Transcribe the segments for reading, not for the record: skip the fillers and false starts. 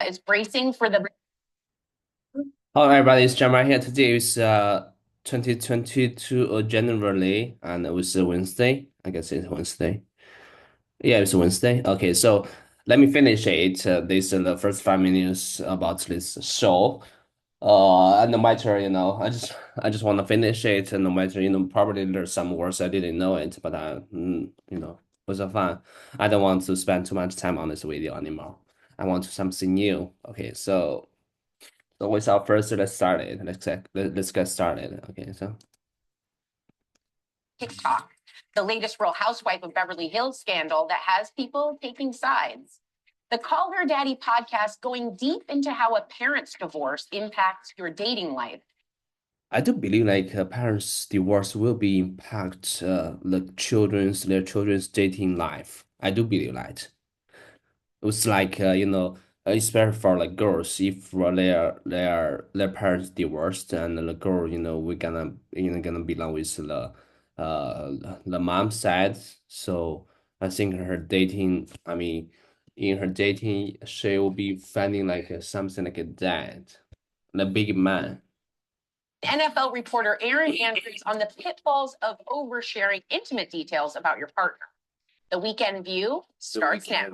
Is bracing for the Hello, everybody. It's John right here. Today is 2022 January, and it was Wednesday. I guess it's Wednesday. Yeah, it's Wednesday. Okay, so let me finish it. This is the first 5 minutes about this show. And no matter, I just want to finish it. And no matter, probably there's some words I didn't know it, but it was a fun. I don't want to spend too much time on this video anymore. I want something new. Okay, so without further, let's start it. Let's get started. Okay, so TikTok, the latest Real Housewife of Beverly Hills scandal that has people taking sides. The Call Her Daddy podcast going deep into how a parent's divorce impacts your dating life. I do believe like parents' divorce will be impact their children's dating life. I do believe that. It's like especially for like girls, if their parents divorced and the girl, we're gonna belong with the mom side. So I think in her dating, she will be finding like something like a dad, the big man. NFL reporter Aaron Andrews on the pitfalls of oversharing intimate details about your partner. The Weekend View starts now.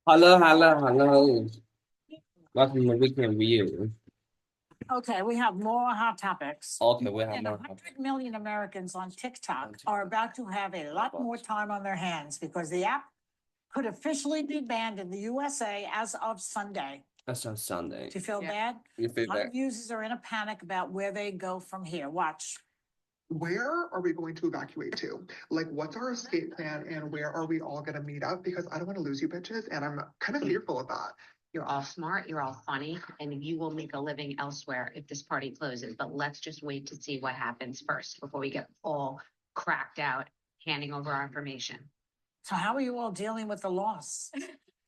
Hello. Welcome to Weekend View. Okay, we have more hot topics. Okay, we have And more. 100 million Americans on TikTok are about to have a lot more time on their hands because the app could officially be banned in the USA as of Sunday. That's on Sunday. Do you feel bad? You A feel lot bad? of users are in a panic about where they go from here. Watch. Where are we going to evacuate to? Like, what's our escape plan and where are we all going to meet up? Because I don't want to lose you bitches and I'm kind of fearful of that. You're all smart, you're all funny, and you will make a living elsewhere if this party closes. But let's just wait to see what happens first before we get all cracked out, handing over our information. So, how are you all dealing with the loss?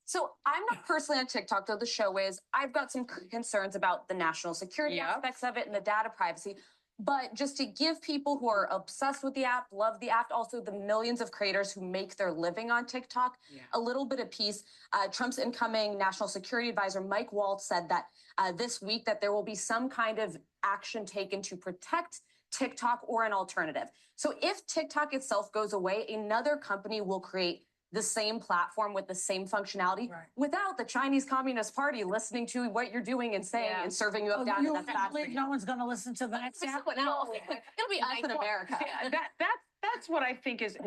So I'm not personally on TikTok, though the show is. I've got some concerns about the national security aspects of it and the data privacy. But just to give people who are obsessed with the app, love the app, also the millions of creators who make their living on TikTok, a little bit of peace. Trump's incoming national security advisor, Mike Waltz, said that this week that there will be some kind of action taken to protect TikTok or an alternative. So if TikTok itself goes away, another company will create the same platform with the same functionality without the Chinese Communist Party listening to what you're doing and saying and serving you up data. You That's bad for believe you. no one's going to listen to the next app? No, it'll be us in America. That's what I think is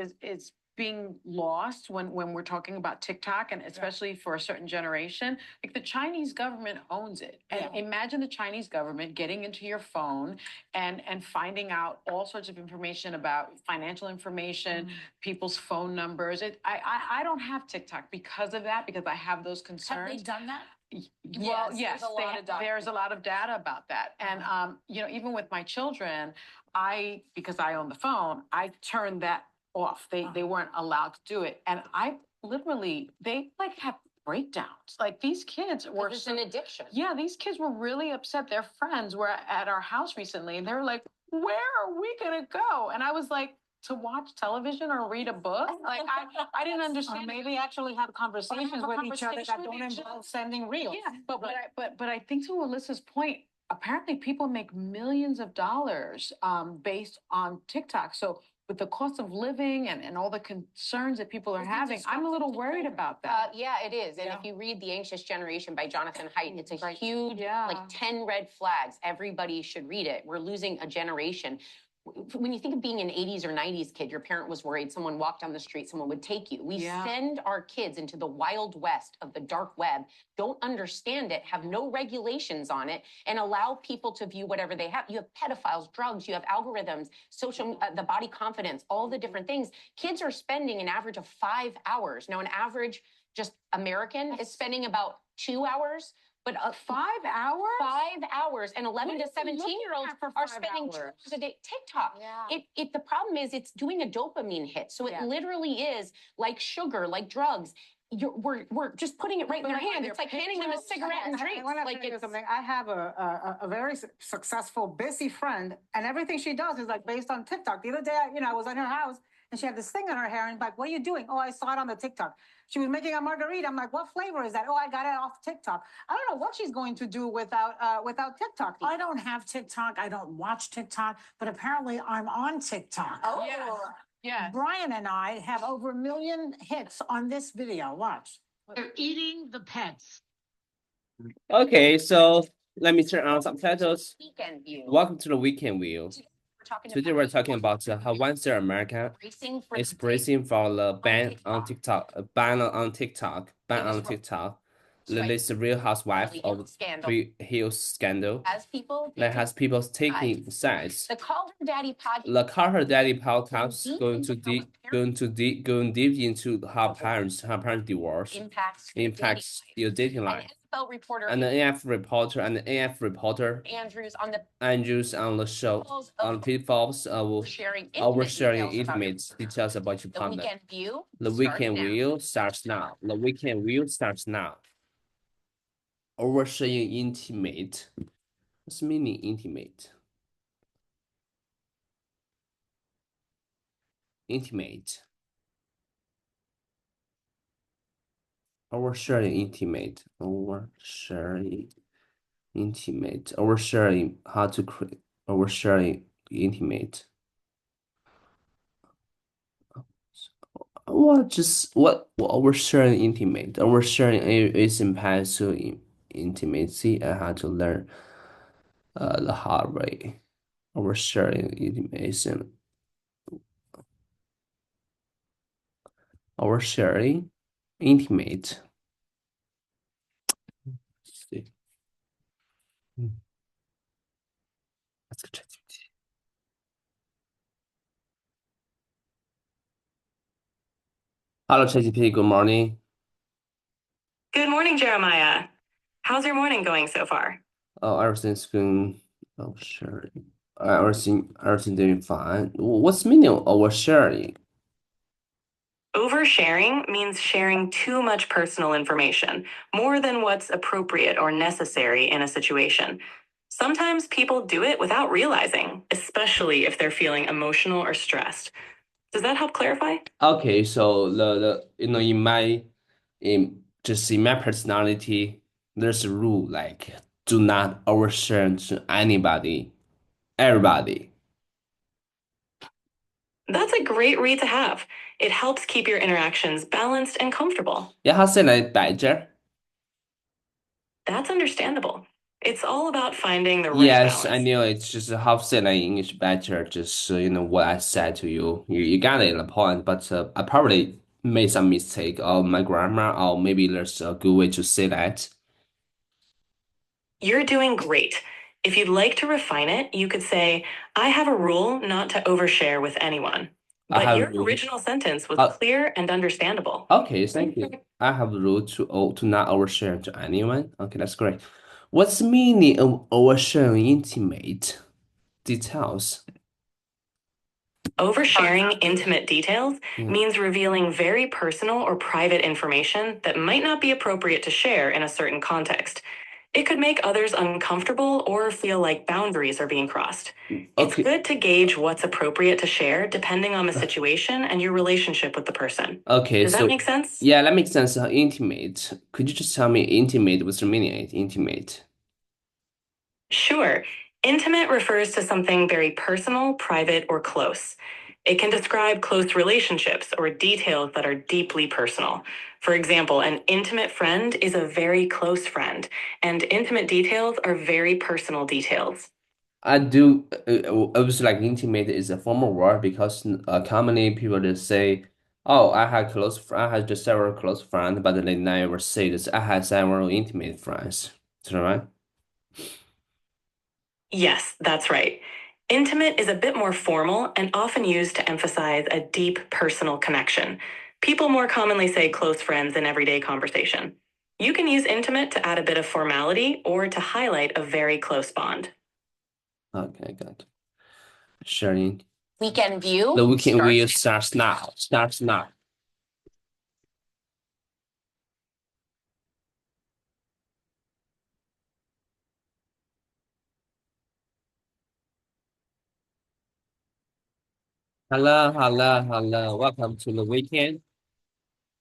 being lost when we're talking about TikTok, and especially for a certain generation. Like, the Chinese government owns it. And imagine the Chinese government getting into your phone and finding out all sorts of information about financial information, people's phone numbers. I don't have TikTok because of that, because I have those concerns. Have they done that? Well, Yes, there's a lot of data about that. And, even with my children, because I own the phone, I turned that off. They weren't allowed to do it. And they like have breakdowns. Like, these kids were It's an addiction. Yeah, these kids were really upset. Their friends were at our house recently and they were like, where are we gonna go? And I was like, to watch television or read a book? Like, I didn't understand. Or maybe actually have conversations with each other that don't involve sending reels. Yeah, but I think, to Alyssa's point, apparently people make millions of dollars based on TikTok. So with the cost of living and all the concerns that people are having, I'm a little worried about that. Yeah, it is. And if you read The Anxious Generation by Jonathan Haidt, it's a huge, like 10 red flags. Everybody should read it. We're losing a generation. When you think of being an 80s or 90s kid, your parent was worried someone walked down the street, someone would take you. We send our kids into the wild west of the dark web, don't understand it, have no regulations on it, and allow people to view whatever they have. You have pedophiles, drugs, you have algorithms, social, the body confidence, all the different things. Kids are spending an average of 5 hours. Now, an average just American is spending about 2 hours. But 5 hours? 5 hours, and 11 to 17-year-olds are spending 2 hours a day. TikTok. The problem is it's doing a dopamine hit. So it literally is like sugar, like drugs. we're just putting it right in their hand. It's like handing them a cigarette and drinks. I want to Like tell you it's something. I have a very successful, busy friend, and everything she does is like based on TikTok. The other day, I was in her house, and she had this thing on her hair, and like, what are you doing? Oh, I saw it on the TikTok. She was making a margarita. I'm like, what flavor is that? Oh, I got it off TikTok. I don't know what she's going to do without TikTok. I don't have TikTok. I don't watch TikTok, but apparently I'm on TikTok. Oh, Yeah. Brian and I have over 1 million hits on this video. Watch. They're eating the pets. Okay, so let me turn on subtitles. weekend view. Welcome to the weekend view. Today we're talking about how once America is bracing for the ban on TikTok, release the Real Housewife of Beverly Hills scandal that has people taking sides. The Call Her Daddy podcast. The Call Her Daddy podcast going deep into how parents divorce impacts your dating life. And the AF reporter Andrews on the show on pitfalls oversharing intimate details about your partner. The weekend view starts now. The weekend view starts now. Oversharing intimate. What's meaning intimate? Intimate. Oversharing intimate. Oversharing intimate. Oversharing how to create. Oversharing intimate. What oversharing intimate? Oversharing is implied to intimacy. I had to learn the hard way. Oversharing intimation. Oversharing intimate. Let's see. Let's check. Hello, ChatGPT. Good morning. Good morning, Jeremiah. How's your morning going so far? Oh, everything's going. Oh, sharing. Everything doing fine. What's meaning of oversharing? Oversharing means sharing too much personal information, more than what's appropriate or necessary in a situation. Sometimes people do it without realizing, especially if they're feeling emotional or stressed. Does that help clarify? Okay, so in my personality, there's a rule like do not overshare to anybody, everybody. That's a great read to have. It helps keep your interactions balanced and comfortable. 然後先嚟大隻。 That's understandable. It's all about finding the right Yes, balance. I knew it's just how to say in English better. Just what I said to you. You got it in the point, but I probably made some mistake of my grammar, or maybe there's a good way to say that. You're doing great. If you'd like to refine it, you could say, I have a rule not to overshare with anyone. But your original sentence was clear and understandable. Okay, thank you. I have a rule to not overshare to anyone. Okay, that's great. What's the meaning of oversharing intimate details? Oversharing intimate details means revealing very personal or private information that might not be appropriate to share in a certain context. It could make others uncomfortable or feel like boundaries are being crossed. It's good to gauge what's appropriate to share depending on the situation and your relationship with the person. Okay, Does that make sense? Yeah, that makes sense. Intimate. Could you just tell me intimate? What's the meaning of intimate? Sure. Intimate refers to something very personal, private, or close. It can describe close relationships or details that are deeply personal. For example, an intimate friend is a very close friend, and intimate details are very personal details. I do. It was like intimate is a formal word because commonly people just say, "Oh, I had just several close friends," but they never say this. I had several intimate friends. Is that right? Yes, that's right. Intimate is a bit more formal and often used to emphasize a deep personal connection. People more commonly say close friends in everyday conversation. You can use intimate to add a bit of formality or to highlight a very close bond. Okay, good. Sharing. Weekend view. The weekend view starts now. Hello, hello, hello. Welcome to the weekend.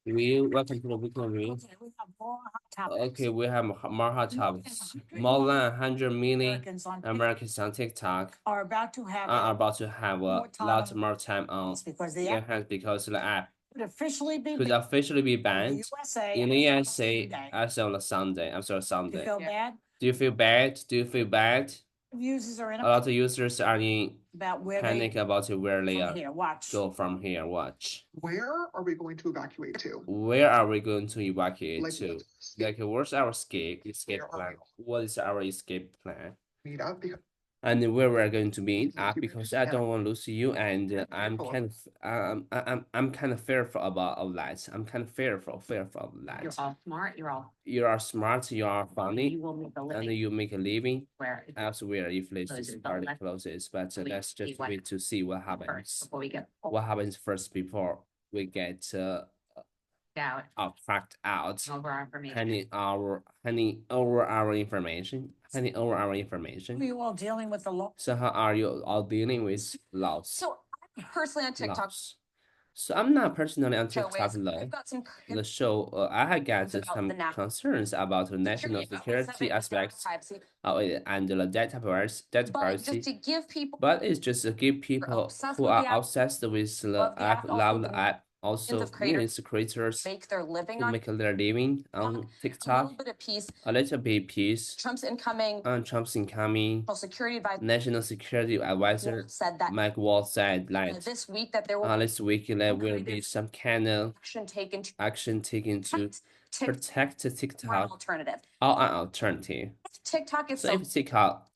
Welcome to the weekend review. Okay, we have more hot topics. Okay, we have more hot topics. More than 100 million Americans on TikTok Are about to have are about to have a lot on more time on because the their app hands because the app could officially be could officially be banned USA in the USA Sunday. as on a Sunday. I'm sorry, You Sunday. feel bad? Do you feel bad? Do you feel bad? Users are in A lot of users are in about where panic about where they from are. here. Watch. Go from here, watch. Where are we going to evacuate to? Where are we going to evacuate Like, to? what's Like, what's our escape Where are plan? we? What is our escape plan? Meet up because And where we're going to meet Thank you. because I don't want to lose you, and I'm Cool. kind of I'm kind of fearful about all that. I'm kind of fearful of You're that. all smart, you're all, You are smart, you are funny, you will make a and living you make a living where it elsewhere if this Closes, but party let's closes. But wait let's to see just what wait to see what first happens. before we get What happens first before we get out cracked out. over our information. Handing over our information. Handing over our Are information. you all dealing with the law? So how are you all dealing with loss? So I'm personally on TikTok. Loss. So I'm not personally on show TikTok is though. I've got some The show, I had got about some the national concerns about the national security aspects privacy, and the data privacy. but just to give people But it's just to give people obsessed who with are the app, obsessed with the love the app, app, love also the app, also of creators millions of creators make their living who on make their living on a TikTok. little bit of peace. A little bit peace Trump's incoming on Trump's incoming national security advisor national security advisor said that Mike Waltz said like this week that there will this week there will be some kind of action taken to protect TikTok TikTok alternative. or an alternative. TikTok So itself,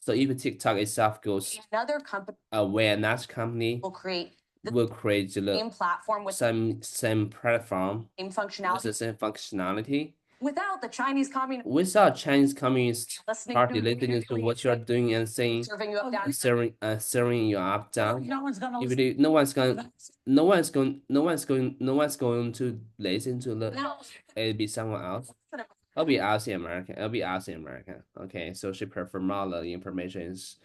if TikTok itself goes another company away, another company will create the will create same the platform with same platform same with functionality the same functionality without the Chinese communist without Chinese Communist listening Party to listening to what you're doing and saying, serving you up down. serving you up down. No one's gonna If listen. they, no one's going to listen to the. No. It'll be someone else. It'll be us in America. It'll be us in America. Okay, so she prefer more the information is